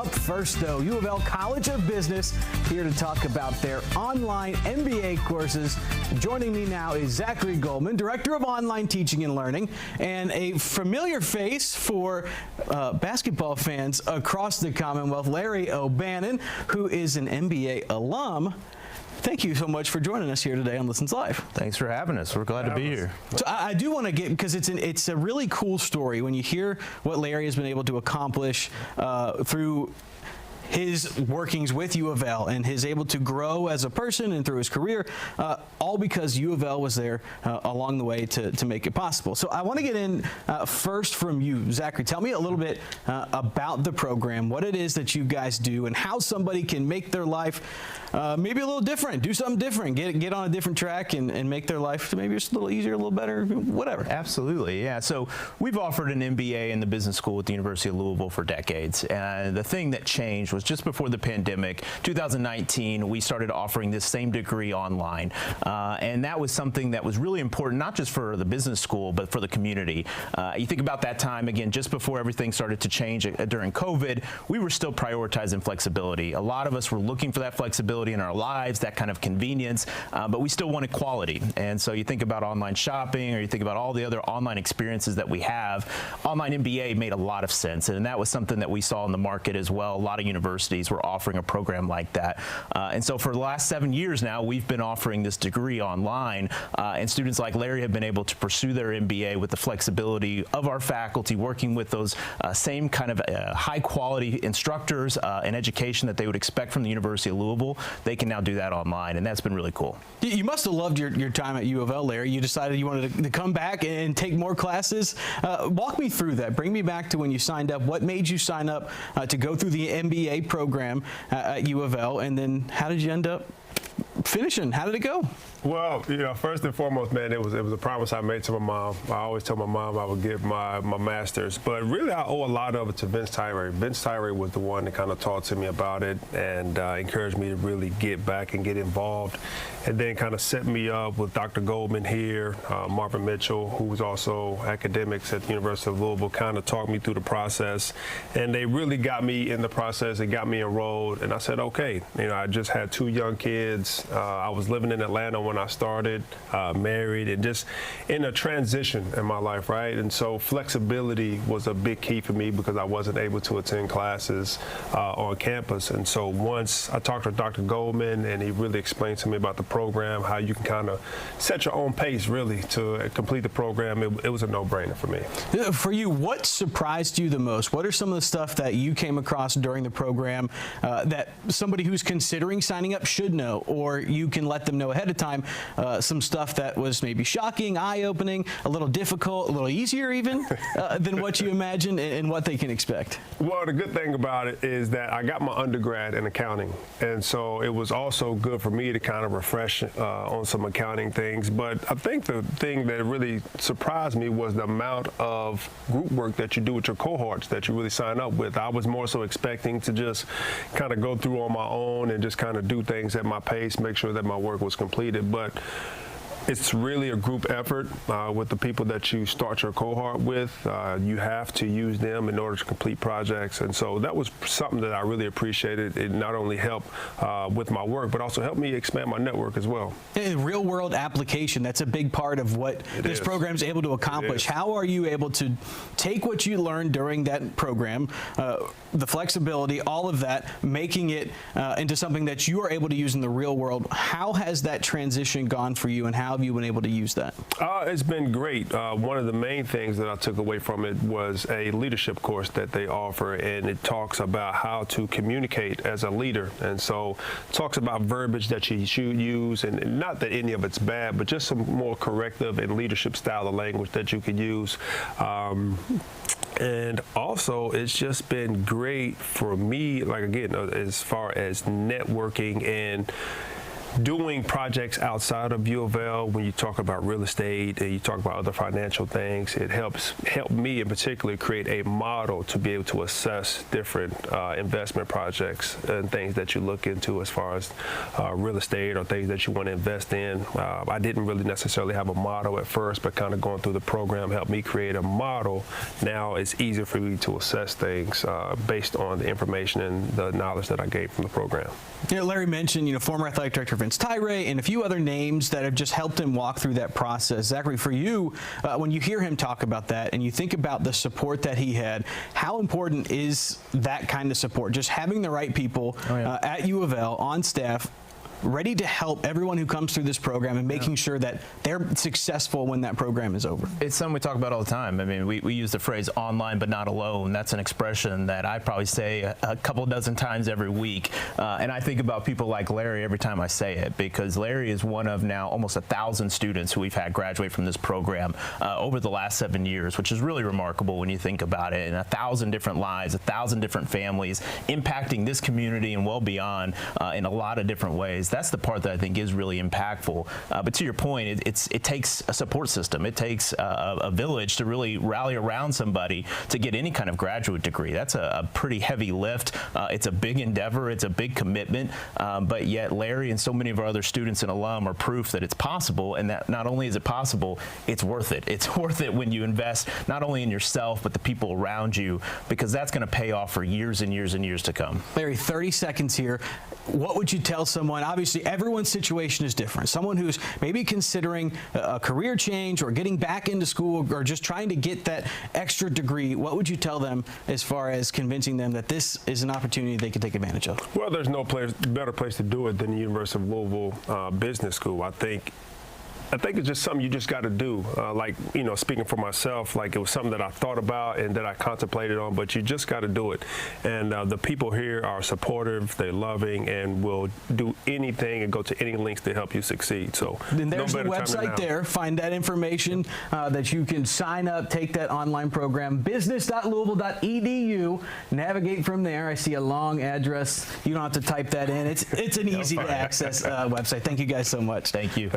Up first, though, UofL College of Business here to talk about their online MBA courses. Joining me now is Zachary Goldman, Director of Online Teaching and Learning, and a familiar face for basketball fans across the Commonwealth, Larry O'Bannon, who is an MBA alum. Thank you so much for joining us here today on Listens Live. Thanks for having us. We're glad to be here. So I do want to get, because it's a really cool story when you hear what Larry has been able to accomplish through his workings with UofL and his able to grow as a person and through his career, all because UofL was there along the way to make it possible. So I want to get in first from you, Zachary. Tell me a little bit about the program, what it is that you guys do, and how somebody can make their life maybe a little different, do something different, get on a different track and make their life maybe just a little easier, a little better, whatever. Absolutely, yeah. So we've offered an MBA in the business school at the University of Louisville for decades. And the thing that changed was just before the pandemic, 2019, we started offering this same degree online. And that was something that was really important, not just for the business school, but for the community. You think about that time, again, just before everything started to change during COVID, we were still prioritizing flexibility. A lot of us were looking for that flexibility in our lives, that kind of convenience, but we still wanted quality. And so you think about online shopping, or you think about all the other online experiences that we have, online MBA made a lot of sense. And that was something that we saw in the market as well. A lot of universities were offering a program like that. And so for the last 7 years now, we've been offering this degree online, and students like Larry have been able to pursue their MBA with the flexibility of our faculty, working with those same kind of high quality instructors and education that they would expect from the University of Louisville. They can now do that online, and that's been really cool. You must have loved your time at UofL, Larry. You decided you wanted to come back and take more classes. Walk me through that. Bring me back to when you signed up. What made you sign up to go through the MBA program at UofL, and then how did you end up finishing? How did it go? Well, you know, first and foremost, man, it was a promise I made to my mom. I always told my mom I would get my master's, but really I owe a lot of it to Vince Tyree. Vince Tyree was the one that kind of talked to me about it and encouraged me to really get back and get involved, and then kind of set me up with Dr. Goldman here, Marvin Mitchell, who was also academics at the University of Louisville, kind of talked me through the process, and they really got me in the process and got me enrolled, and I said, okay. You know, I just had 2 young kids. I was living in Atlanta when I started, married, and just in a transition in my life, right? And so flexibility was a big key for me because I wasn't able to attend classes on campus. And so once I talked to Dr. Goldman, and he really explained to me about the program, how you can kind of set your own pace really to complete the program, it was a no-brainer for me. For you, what surprised you the most? What are some of the stuff that you came across during the program that somebody who's considering signing up should know, or you can let them know ahead of time some stuff that was maybe shocking, eye-opening, a little difficult, a little easier even than what you imagined, and what they can expect? Well, the good thing about it is that I got my undergrad in accounting, and so it was also good for me to kind of refresh on some accounting things. But I think the thing that really surprised me was the amount of group work that you do with your cohorts that you really sign up with. I was more so expecting to just kind of go through on my own and just kind of do things at my pace, make sure that my work was completed. But it's really a group effort with the people that you start your cohort with. You have to use them in order to complete projects. And so that was something that I really appreciated. It not only helped with my work, but also helped me expand my network as well. Real world application, that's a big part of what this program is able to accomplish. How are you able to take what you learned during that program, the flexibility, all of that, making it into something that you are able to use in the real world? How has that transition gone for you, and how have you been able to use that? It's been great. One of the main things that I took away from it was a leadership course that they offer, and it talks about how to communicate as a leader. And so it talks about verbiage that you should use, and not that any of it's bad, but just some more corrective and leadership style of language that you could use. And also, it's just been great for me, like, again, as far as networking and doing projects outside of UofL, when you talk about real estate and you talk about other financial things, it helped me in particular create a model to be able to assess different investment projects and things that you look into as far as real estate or things that you want to invest in. I didn't really necessarily have a model at first, but kind of going through the program helped me create a model. Now it's easier for me to assess things based on the information and the knowledge that I gained from the program. Larry mentioned, former athletic director Vince Tyree and a few other names that have just helped him walk through that process. Zachary, for you, when you hear him talk about that and you think about the support that he had, how important is that kind of support? Just having the right people at UofL on staff ready to help everyone who comes through this program and making sure that they're successful when that program is over. It's something we talk about all the time. I mean, we use the phrase online but not alone. That's an expression that I probably say a couple dozen times every week. And I think about people like Larry every time I say it, because Larry is one of now almost 1,000 students who we've had graduate from this program over the last 7 years, which is really remarkable when you think about it. And 1,000 different lives, 1,000 different families impacting this community and well beyond in a lot of different ways. That's the part that I think is really impactful. But to your point, it takes a support system. It takes a village to really rally around somebody to get any kind of graduate degree. That's a pretty heavy lift. It's a big endeavor. It's a big commitment. But yet Larry and so many of our other students and alum are proof that it's possible, and that not only is it possible, it's worth it. It's worth it when you invest not only in yourself, but the people around you, because that's going to pay off for years and years and years to come. Larry, 30 seconds here. What would you tell someone? Obviously, everyone's situation is different. Someone who's maybe considering a career change or getting back into school or just trying to get that extra degree, what would you tell them as far as convincing them that this is an opportunity they can take advantage of? Well, there's no better place to do it than the University of Louisville Business School. I think it's just something you just got to do. Like, speaking for myself, like it was something that I thought about and that I contemplated on, but you just got to do it. And the people here are supportive, they're loving, and will do anything and go to any lengths to help you succeed. So and there's the website there. Find that information that you can sign up, take that online program, business.louisville.edu, navigate from there. I see a long address. You don't have to type that in. It's an easy to access website. Thank you guys so much. Thank you.